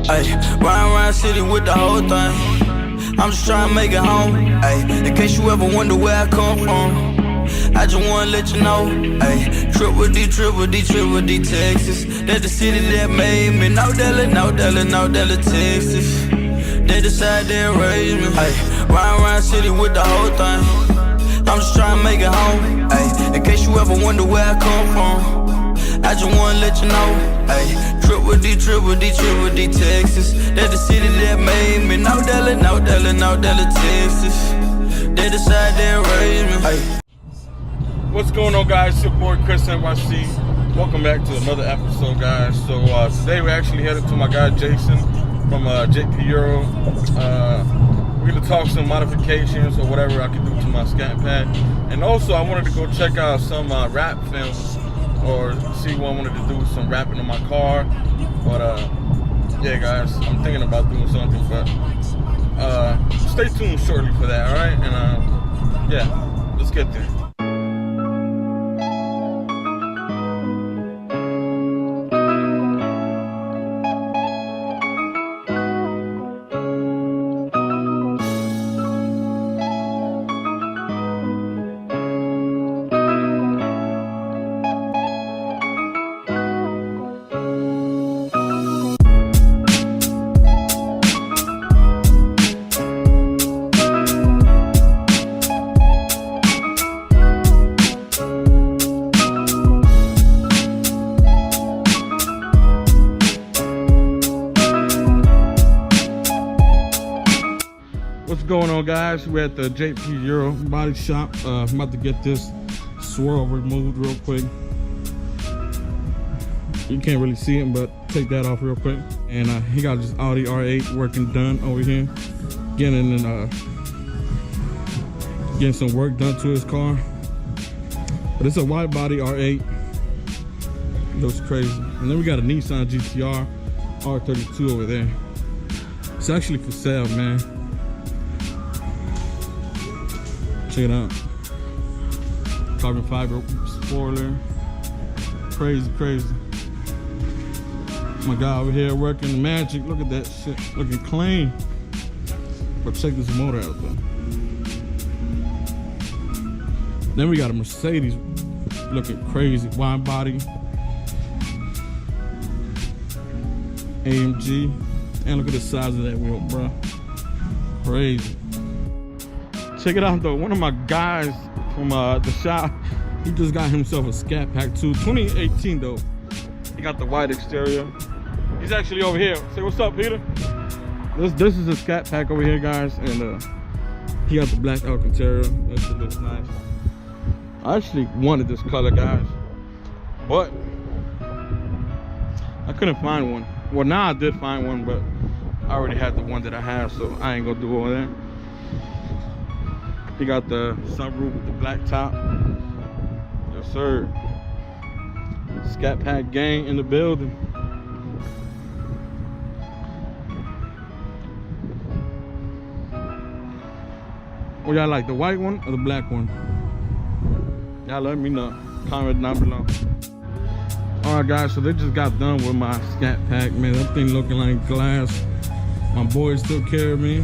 Ayy, riding around city with the whole thing. I'm just trying to make it home. Ayy, in case you ever wonder where I come from, I just wanna let you know. Ayy, triple D, Texas. That's the city that made me. No Dallas, Texas. They decided they raised me. Ayy, riding around city with the whole thing. I'm just trying to make it home. Ayy, in case you ever wonder where I come from, I just wanna let you know. Ayy, triple D, Texas. That's the city that made me. No Dallas, Texas. They decided they raised me. Ayy. What's going on, guys? It's your boy CHRiSNyC. Welcome back to another episode, guys. So today we're actually headed to my guy Jason from JP Euro. We're gonna talk some modifications or whatever I can do to my ScatPack, and also I wanted to go check out some rap films or see what I wanted to do, some rapping on my car. But yeah, guys, I'm thinking about doing something, but stay tuned shortly for that. All right, and yeah, let's get there. What's going on, guys? We're at the JP Euro body shop. I'm about to get this swirl removed real quick. You can't really see it, but take that off real quick. And he got this Audi R8 working done over here, getting some work done to his car. But it's a wide body R8. It looks crazy. And then we got a Nissan GTR R32 over there. It's actually for sale, man. Check it out. Carbon fiber spoiler. Crazy. My guy over here working the magic. Look at that shit. Looking clean. But check this motor out though. Then we got a Mercedes looking crazy. Wide body. AMG. And look at the size of that wheel, bro. Crazy. Check it out though, one of my guys from the shop, he just got himself a ScatPack too. 2018 though. He got the white exterior. He's actually over here. Say what's up, Peter. This is a ScatPack over here, guys, and he got the black Alcantara. That shit looks nice. I actually wanted this color, guys, but I couldn't find one. Well, now I did find one, but I already had the one that I have, so I ain't gonna do all that. He got the sunroof with the black top. Yes, sir. ScatPack gang in the building. Well, y'all like the white one or the black one? Y'all let me know. Comment down below. Alright, guys, so they just got done with my ScatPack. Man, that thing looking like glass. My boys took care of me.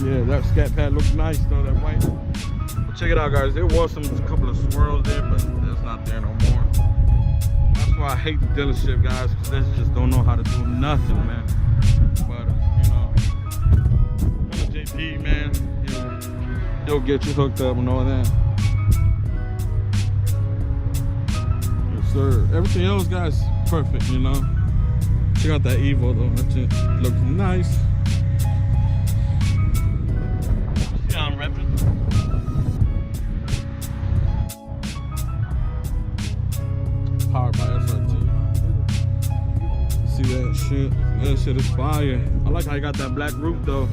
Yeah, that ScatPack looks nice though, that white. But check it out, guys. There was a couple of swirls there, but it's not there no more. That's why I hate the dealership, guys, because they just don't know how to do nothing, man. But you know, from the JP, man, you know, they'll get you hooked up and all that. Yes, sir. Everything else, guys, perfect, you know. Check out that Evo though. That shit looks nice. I'm repping. Powered by SRT. See that shit? That shit is fire. I like how you got that black roof though.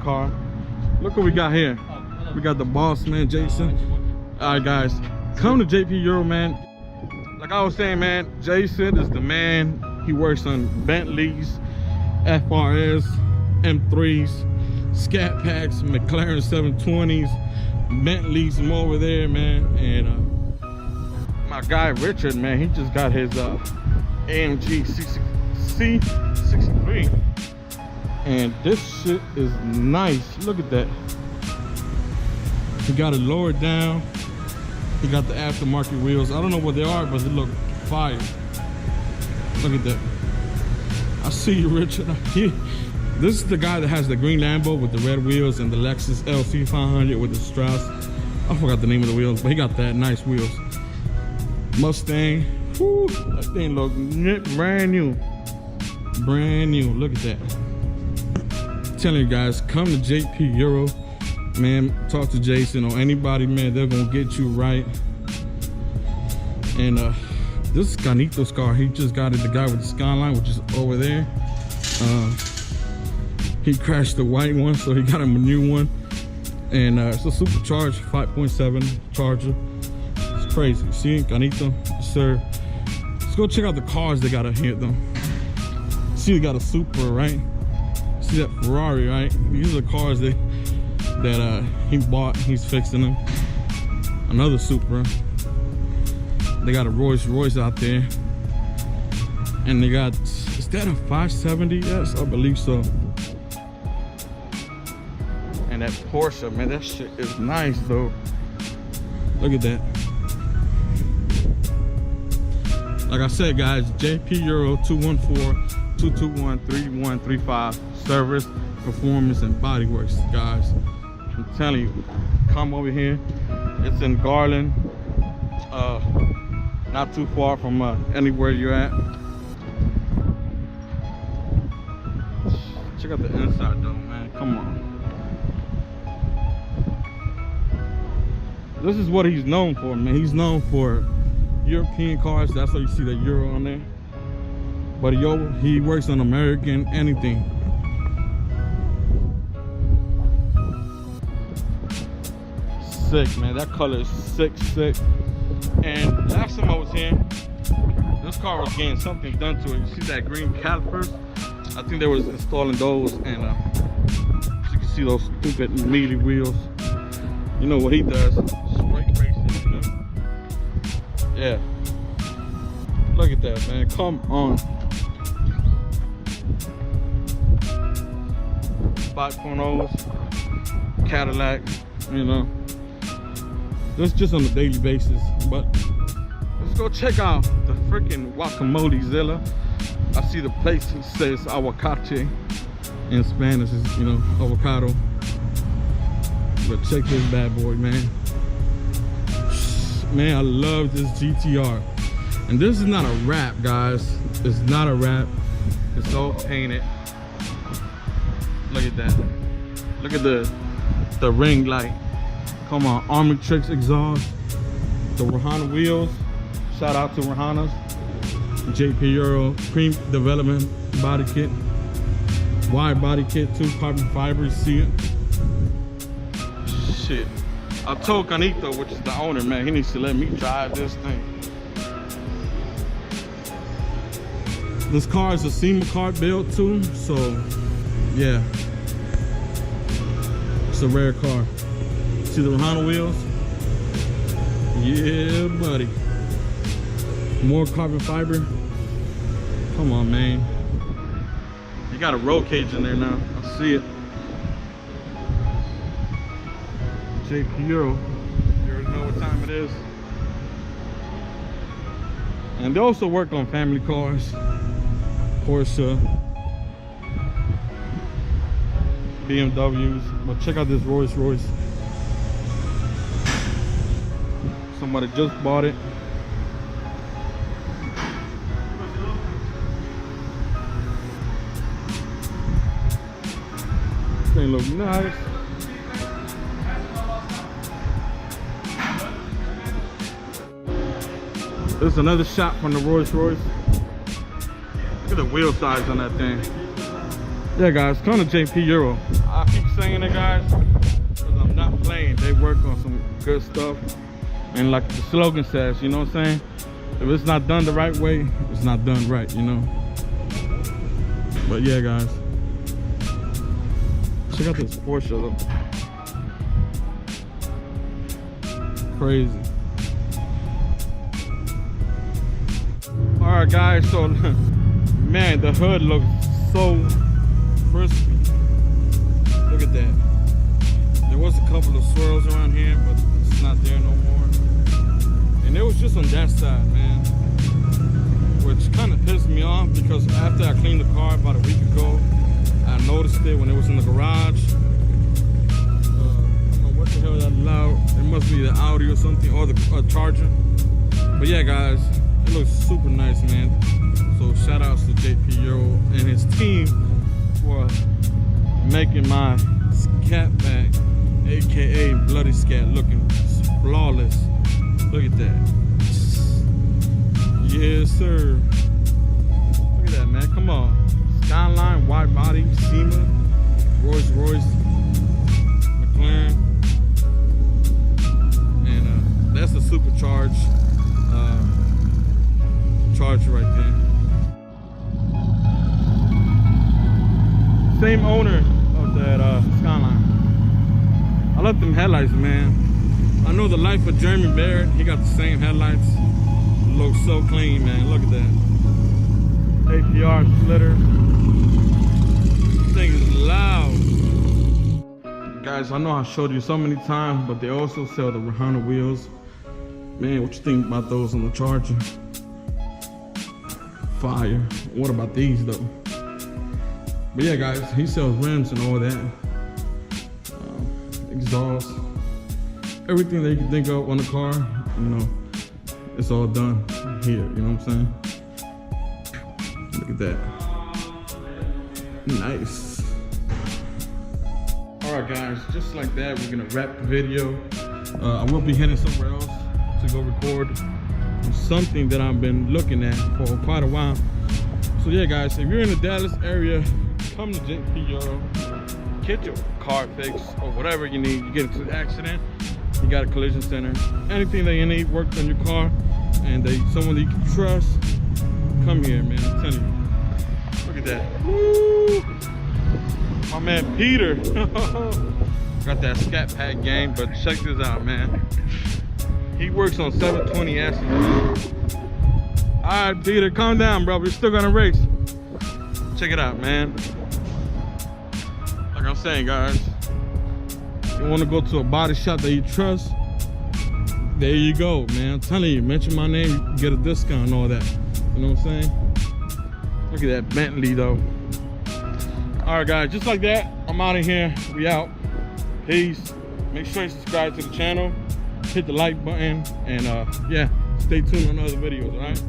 car. Look what we got here. We got the boss man, Jason. All right, guys, come to JP Euro, man. Like I was saying, man, Jason is the man. He works on Bentleys, FRS, M3s, ScatPacks, McLaren 720s, Bentleys, more over there, man. And my guy Richard, man, he just got his AMG C63, and this shit is nice. Look at that. He got it lowered down. He got the aftermarket wheels. I don't know what they are, but they look fire. Look at that. I see you, Richard. This is the guy that has the green Lambo with the red wheels and the Lexus LC 500 with the Strauss. I forgot the name of the wheels, but he got that nice wheels. Mustang. Whew, that thing look brand new. Brand new. Look at that. I'm telling you guys, come to JP Euro, man. Talk to Jason or anybody, man. They're gonna get you right. And this is Canito's car. He just got it. The guy with the Skyline, which is over there. He crashed the white one, so he got him a new one. And it's a supercharged 5.7 Charger. It's crazy. See, Canito, sir. Let's go check out the cars they got here, though. See, they got a Supra, right? See that Ferrari, right? These are cars that he bought. He's fixing them. Another Supra. They got a Rolls Royce out there, and they got, is that a 570? Yes, I believe so. And that Porsche, man, that shit is nice though. Look at that. Like I said, guys, JP Euro 214-221-3135. Service, performance, and bodyworks, guys. I'm telling you, come over here. It's in Garland, not too far from anywhere you're at. Check out the inside though, man. Come on. This is what he's known for, man. He's known for European cars. That's why you see the Euro on there. But he works on American anything. Sick, man. That color is sick. And last time I was here, this car was getting something done to it. You see that green calipers? I think they was installing those, and you can see those stupid meaty wheels. You know what he does? Straight racing, you know? Yeah. Look at that, man. Come on. 5.0s, Cadillac, you know. This is just on a daily basis, but let's go check out the freaking Guacamole Zilla. I see the place says aguacate in Spanish, is, you know, avocado. But check this bad boy, man. Man, I love this GTR. And this is not a wrap, guys. It's not a wrap. It's all painted. Look at that. Look at the ring light. Come on, Army Tricks exhaust. The Rihanna wheels. Shout out to Rihanna's. JP Euro cream development body kit. Wide body kit too, carbon fiber, see it. Shit. I told Canito, which is the owner, man, he needs to let me drive this thing. This car is a SEMA cart build too, so yeah. It's a rare car. See the Rihanna wheels? Yeah, buddy. More carbon fiber. Come on, man. You got a roll cage in there now. I see it. JP Euro. You already know what time it is. And they also work on family cars. Porsche. BMWs. But check out this Rolls Royce. Somebody just bought it. Thing look nice. There's another shot from the Rolls Royce. Look at the wheel size on that thing. Yeah, guys, come to JP Euro. I keep saying it, guys, because I'm not playing. They work on some good stuff. And like the slogan says, you know what I'm saying? If it's not done the right way, it's not done right, you know? But yeah, guys. Check out this Porsche though. Crazy. Alright, guys, so man, the hood looks so crispy. Look at that. There was a couple of swirls around here, but it's not there no more. And it was just on that side, man, which kind of pissed me off because after I cleaned the car about a week ago, I noticed it when it was in the garage. I don't know what the hell that loud. It must be the Audi or something, or the Charger. But yeah, guys, it looks super nice, man. So shout outs to JP Euro and his team for making my ScatPack, aka Bloody Scat, looking flawless. Look at that. Yes, sir. Look at that, man. Come on. Skyline, wide body, SEMA, Rolls Royce, McLaren. And that's a supercharged Charger right there. Same owner of that Skyline. I love them headlights, man. I know the life of Jeremy Barrett. He got the same headlights. Looks so clean, man. Look at that. APR splitter. This thing is loud. Guys, I know I showed you so many times, but they also sell the Rihanna wheels. Man, what you think about those on the Charger? Fire. What about these though? But yeah, guys, he sells rims and all that. Exhaust. Everything that you can think of on the car, you know, it's all done here, you know what I'm saying? Look at that. Nice. All right, guys, just like that, we're gonna wrap the video. I will be heading somewhere else to go record something that I've been looking at for quite a while. So yeah, guys, if you're in the Dallas area, come to JP Euro, get your car fixed or whatever you need. You get into an accident, you got a collision center, anything that you need worked on your car, and someone that you can trust, come here, man. I'm telling you. Look at that. Woo! My man Peter got that ScatPack game, but check this out, man. He works on 720S. All right, Peter, calm down, bro. We're still gonna race. Check it out, man. Like I'm saying, guys, you want to go to a body shop that you trust, there you go, man. I'm telling you, mention my name, you can get a discount and all that. You know what I'm saying? Look at that Bentley though. All right, guys, just like that, I'm out of here. We out. Peace. Make sure you subscribe to the channel, hit the like button, and yeah, stay tuned on other videos. All right.